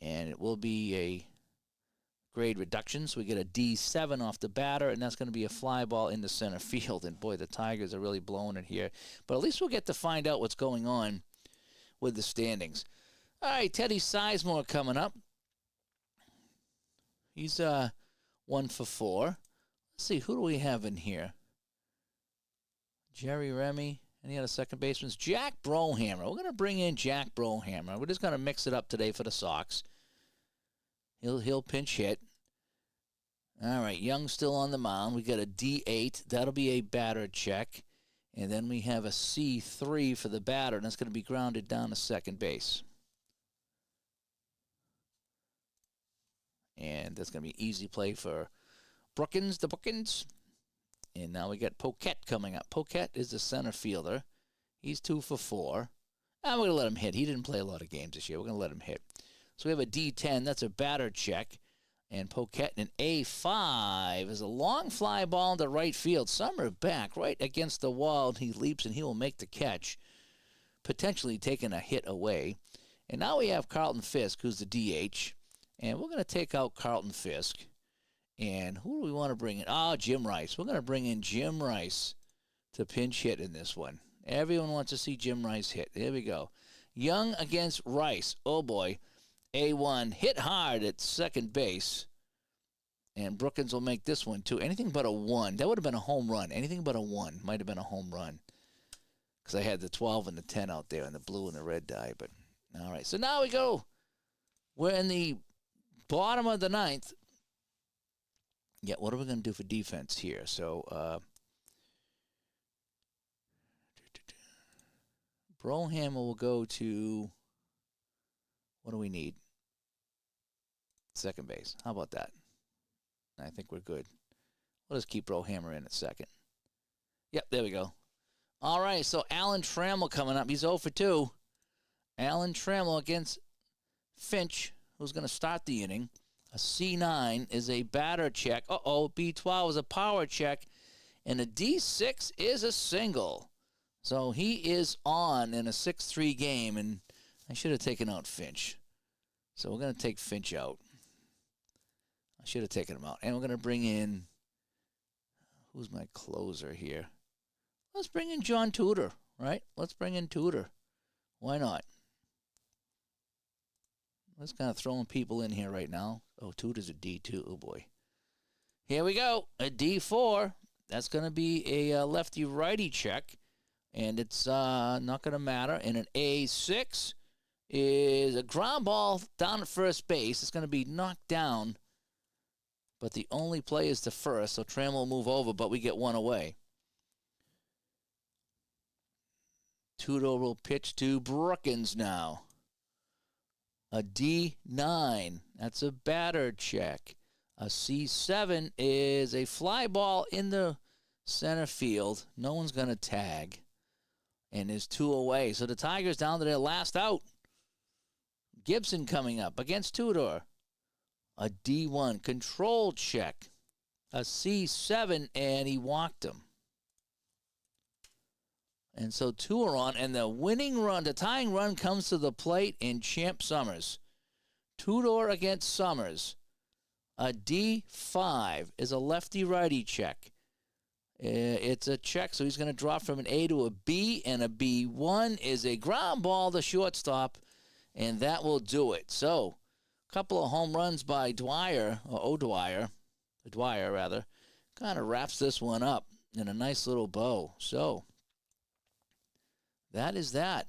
and it will be a grade reduction. So we get a D7 off the batter, and that's going to be a fly ball into center field. And, boy, the Tigers are really blowing it here. But at least we'll get to find out what's going on with the standings. All right, Teddy Sizemore coming up. He's 1 for 4. Let's see, who do we have in here? Jerry Remy. Any other second baseman? Jack Brohammer. We're going to bring in Jack Brohammer. We're just going to mix it up today for the Sox. He'll pinch hit. All right, Young's still on the mound. We got a D8. That'll be a batter check. And then we have a C3 for the batter, and that's going to be grounded down to second base. And that's going to be an easy play for Brookins, the Brookins. And now we got Poquette coming up. Poquette is the center fielder. He's 2 for 4. I'm going to let him hit. He didn't play a lot of games this year. We're going to let him hit. So we have a D10. That's a batter check. And Poquette in A5 is a long fly ball into right field. Summer back right against the wall. He leaps and he will make the catch, potentially taking a hit away. And now we have Carlton Fisk, who's the DH. And we're going to take out Carlton Fisk. And who do we want to bring in? Oh, Jim Rice. We're going to bring in Jim Rice to pinch hit in this one. Everyone wants to see Jim Rice hit. There we go. Young against Rice. Oh, boy. A1 hit hard at second base. And Brookins will make this one, too. Anything but a 1. That would have been a home run. Anything but a 1 might have been a home run. Because I had the 12 and the 10 out there and the blue and the red die. But, all right. So now we go. We're in the bottom of the 9th. Yeah, what are we going to do for defense here? So, Brohammer will go to, what do we need? Second base. How about that? I think we're good. We'll just keep Brohammer in at second. Yep, there we go. All right, so Alan Trammell coming up. He's 0 for 2. Alan Trammell against Finch, who's going to start the inning. A C9 is a batter check. Uh-oh, B12 is a power check. And a D6 is a single. So he is on in a 6-3 game, and I should have taken out Finch. So we're going to take Finch out. I should have taken him out. And we're going to bring in, who's my closer here? Let's bring in John Tudor, right? Let's bring in Tudor. Why not? Let's kind of throwing people in here right now. Oh, Tudor's a D2. Oh, boy. Here we go. A D4. That's going to be a lefty-righty check. And it's not going to matter. And an A6 is a ground ball down at first base. It's going to be knocked down. But the only play is to first, so Trammell will move over, but we get one away. Tudor will pitch to Brookins now. A D9, that's a batter check. A C7 is a fly ball in the center field. No one's going to tag. And there's 2 away. So the Tigers down to their last out. Gibson coming up against Tudor. A D1 control check. A C7, and he walked him. And so 2 are on, and the winning run, the tying run comes to the plate in Champ Summers. Tudor against Summers. A D5 is a lefty-righty check. It's a check, so he's going to drop from an A to a B, and a B1 is a ground ball to shortstop, and that will do it. So, a couple of home runs by Dwyer, or O'Dwyer, rather, kind of wraps this one up in a nice little bow. So, that is that.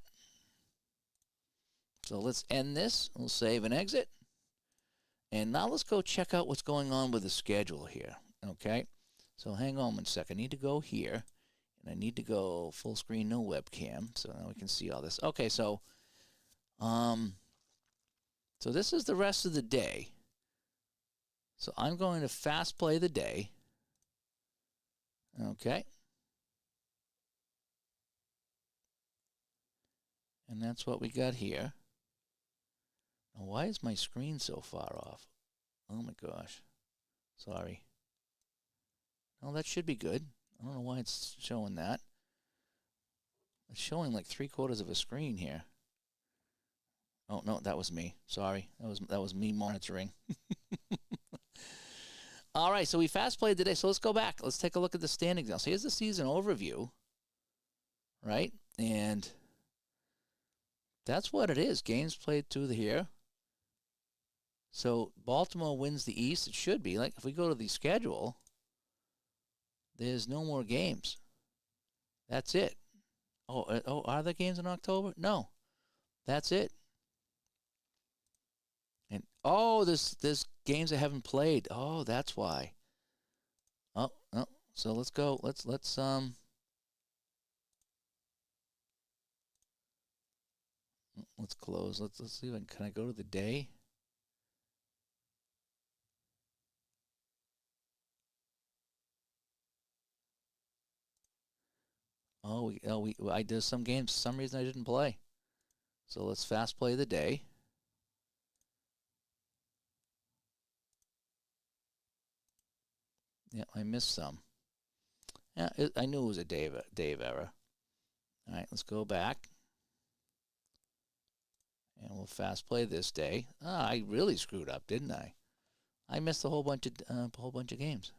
So let's end this. We'll save and exit. And now let's go check out what's going on with the schedule here. Okay? So hang on 1 second. I need to go here. And I need to go full screen, no webcam. So now we can see all this. Okay, so this is the rest of the day. So I'm going to fast play the day. Okay. And that's what we got here. Now, why is my screen so far off? Oh my gosh. Sorry. No, that should be good. I don't know why it's showing that. It's showing like 3/4 of a screen here. Oh no, that was me. Sorry. That was me monitoring. All right, so we fast played today. So let's go back. Let's take a look at the standings now. So here's the season overview. Right? And that's what it is. Games played through here. So Baltimore wins the East. It should be. Like if we go to the schedule, there's no more games. That's it. Oh, are there games in October? No. That's it. And there's games I haven't played. Oh, that's why. Oh. So let's go. Let's close. Let's see if can I go to the day? I did some games. For some reason I didn't play. So let's fast play the day. Yeah, I missed some. Yeah, I knew it was a Dave error. All right, let's go back. And we'll fast play this day. I really screwed up, didn't I? I missed a whole bunch of games.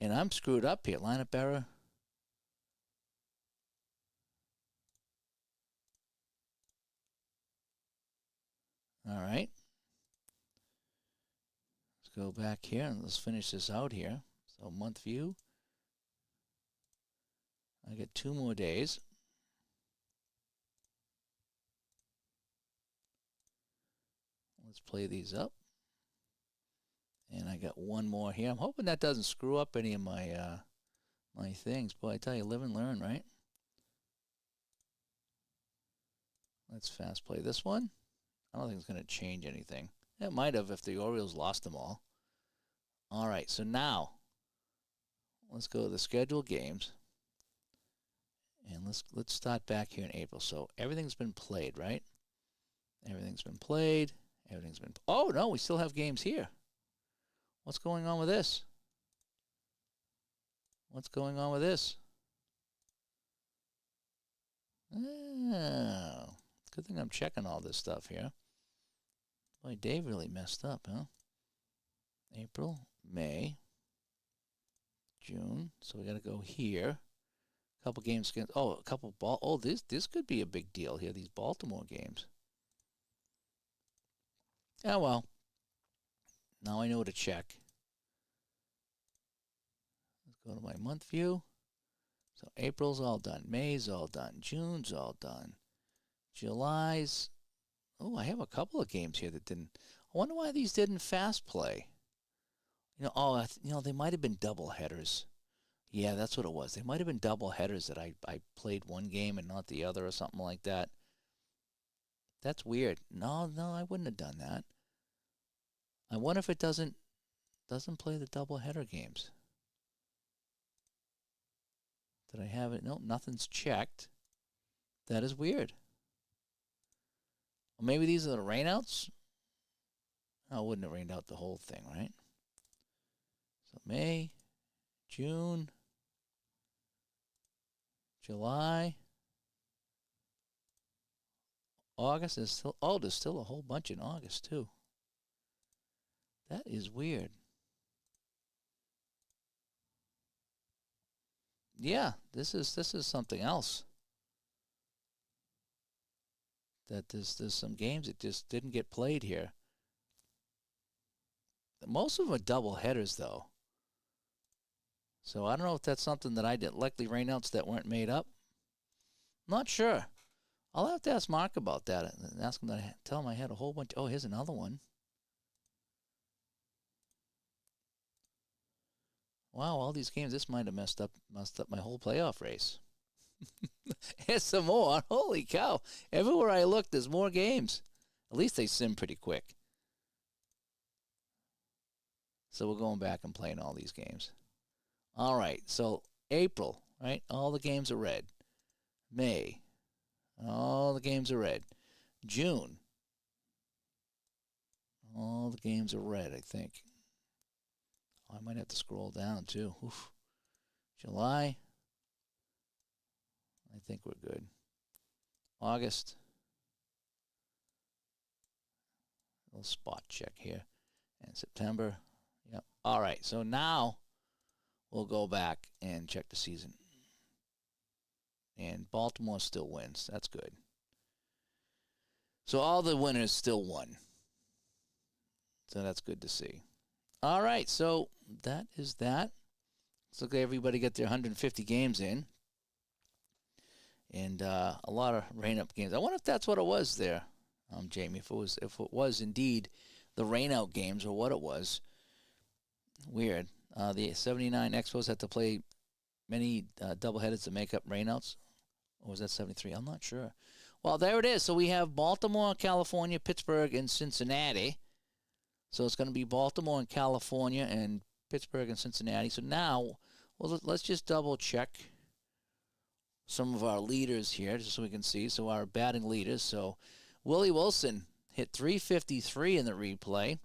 And I'm screwed up here. Lineup error. All right. Let's go back here and let's finish this out here. So month view. I get 2 more days. Let's play these up. And I got 1 more here. I'm hoping that doesn't screw up any of my my things. Boy, I tell you, live and learn, right? Let's fast play this one. I don't think it's going to change anything. It might have if the Orioles lost them all. All right, so now let's go to the scheduled games. And let's start back here in April. So everything's been played, right? Everything's been played. Everything's been... Oh, no, we still have games here. What's going on with this? What's going on with this? Oh, good thing I'm checking all this stuff here. Boy, Dave really messed up, huh? April, May, June. So we got to go here. A couple games against... Oh, a couple ball... Oh, this could be a big deal here, these Baltimore games. Oh, well. Now I know to check. Let's go to my month view. So April's all done. May's all done. June's all done. July's... Oh, I have a couple of games here that didn't... I wonder why these didn't fast play. They might have been double headers. Yeah, that's what it was. They might have been double headers that I played one game and not the other or something like that. That's weird. No, I wouldn't have done that. I wonder if it doesn't play the double header games. Did I have it? Nope, nothing's checked. That is weird. Well, maybe these are the rainouts? Oh, it wouldn't have rained out the whole thing, right? So May, June, July, August is still... Oh, there's still a whole bunch in August, too. That is weird. Yeah, this is something else. That there's some games that just didn't get played here. Most of them are double headers, though. So I don't know if that's something that I did. Likely rainouts that weren't made up. Not sure. I'll have to ask Mark about that and ask him that. Tell him I had a whole bunch. Oh, here's another one. Wow, all these games. This might have messed up my whole playoff race. Here's some more. Holy cow! Everywhere I look, there's more games. At least they sim pretty quick. So we're going back and playing all these games. All right, so April, right? All the games are red. May, all the games are red. June, all the games are red, I think. Oh, I might have to scroll down, too. Oof. July, I think we're good. August, a little spot check here. And September, yep. All right, so now we'll go back and check the season. And Baltimore still wins. That's good. So all the winners still won. So that's good to see. All right, so that is that. Let's look at everybody get their 150 games in. And a lot of rain-up games. I wonder if that's what it was there, Jamie, if it was indeed the rain-out games or what it was. Weird. The 79 Expos had to play many doubleheaders to make up rainouts. Or was that 73? I'm not sure. Well, there it is. So we have Baltimore, California, Pittsburgh, and Cincinnati. So it's going to be Baltimore and California and Pittsburgh and Cincinnati. So now, well, let's just double-check some of our leaders here just so we can see. So our batting leaders. So Willie Wilson hit 353 in the replay.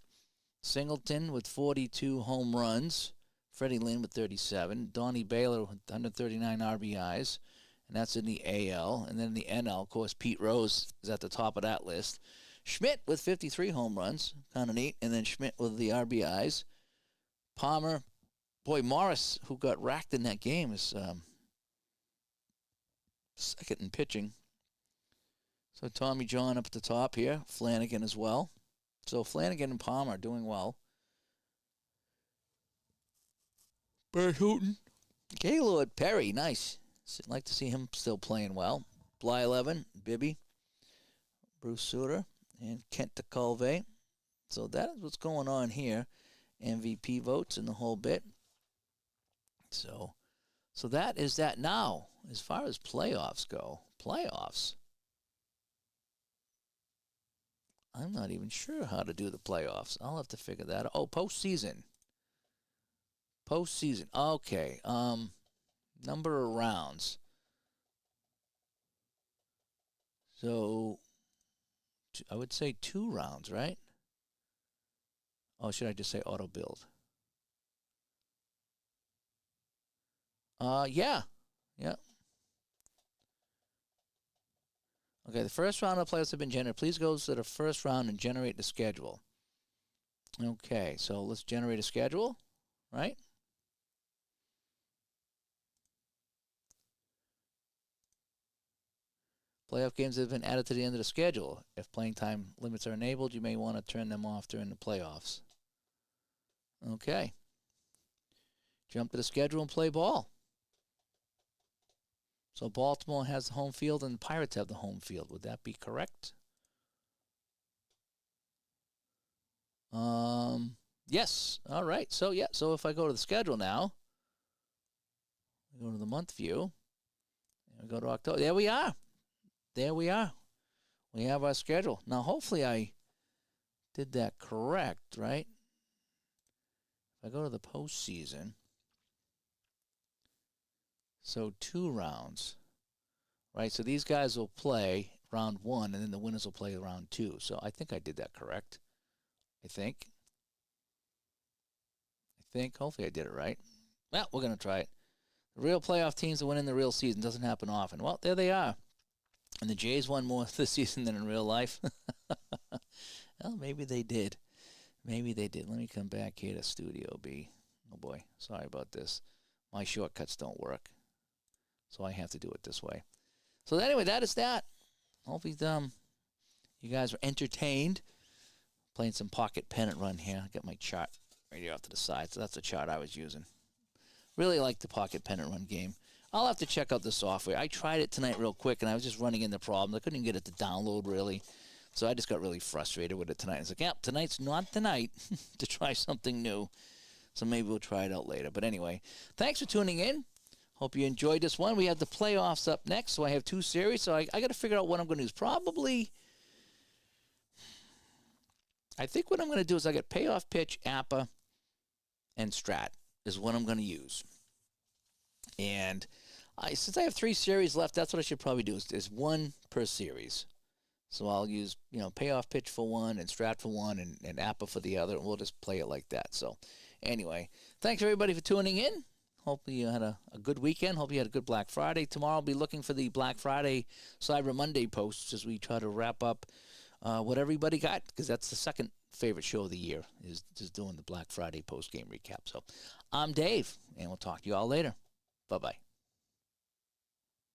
Singleton with 42 home runs. Freddie Lynn with 37. Donnie Baylor with 139 RBIs. And that's in the AL. And then in the NL, of course, Pete Rose is at the top of that list. Schmidt with 53 home runs. Kind of neat. And then Schmidt with the RBIs. Palmer. Boy, Morris, who got racked in that game, is second in pitching. So Tommy John up at the top here. Flanagan as well. So Flanagan and Palmer are doing well. Bert Hooton. Gaylord Perry, nice. Like to see him still playing well. Bly 11, Bibby, Bruce Sutter, and Kent DeColve. So that is what's going on here. MVP votes and the whole bit. So that is that. Now, as far as playoffs go, I'm not even sure how to do the playoffs. I'll have to figure that out. Oh, postseason. Okay. Number of rounds. So I would say 2 rounds, right? Oh, should I just say auto build? Yeah. Okay, the first round of playoffs have been generated. Please go to the first round and generate the schedule. Okay, so let's generate a schedule, right? Playoff games have been added to the end of the schedule. If playing time limits are enabled, you may want to turn them off during the playoffs. Okay. Jump to the schedule and play ball. So Baltimore has the home field and the Pirates have the home field. Would that be correct? Yes. All right. So if I go to the schedule now, I go to the month view, and I go to October. There we are. We have our schedule. Now, hopefully I did that correct, right? If I go to the postseason, so 2 rounds, right? So these guys will play round 1, and then the winners will play round 2. So I think I did that correct. I think. Hopefully I did it right. Well, we're going to try it. The real playoff teams that win in the real season doesn't happen often. Well, there they are. And the Jays won more this season than in real life. Well, maybe they did. Let me come back here to Studio B. Oh, boy. Sorry about this. My shortcuts don't work. So I have to do it this way. So anyway, that is that. Hopefully you guys were entertained. Playing some pocket pennant run here. I got my chart right here off to the side. So that's the chart I was using. Really like the pocket pennant run game. I'll have to check out the software. I tried it tonight real quick, and I was just running into problems. I couldn't even get it to download, really. So I just got really frustrated with it tonight. I was like, yeah, tonight's not the night to try something new. So maybe we'll try it out later. But anyway, thanks for tuning in. Hope you enjoyed this one. We have the playoffs up next, so I have 2 series. So I got to figure out what I'm going to use. Probably, I think what I'm going to do is I got payoff pitch, APA, and Strat is what I'm going to use. And since I have 3 series left, that's what I should probably do is 1 per series. So I'll use, payoff pitch for 1 and Strat for 1 and APA for the other, and we'll just play it like that. So anyway, thanks everybody for tuning in. Hopefully you had a good weekend. Hope you had a good Black Friday. Tomorrow I'll be looking for the Black Friday, Cyber Monday posts as we try to wrap up what everybody got, because that's the second favorite show of the year is just doing the Black Friday post-game recap. So I'm Dave, and we'll talk to you all later. Bye-bye.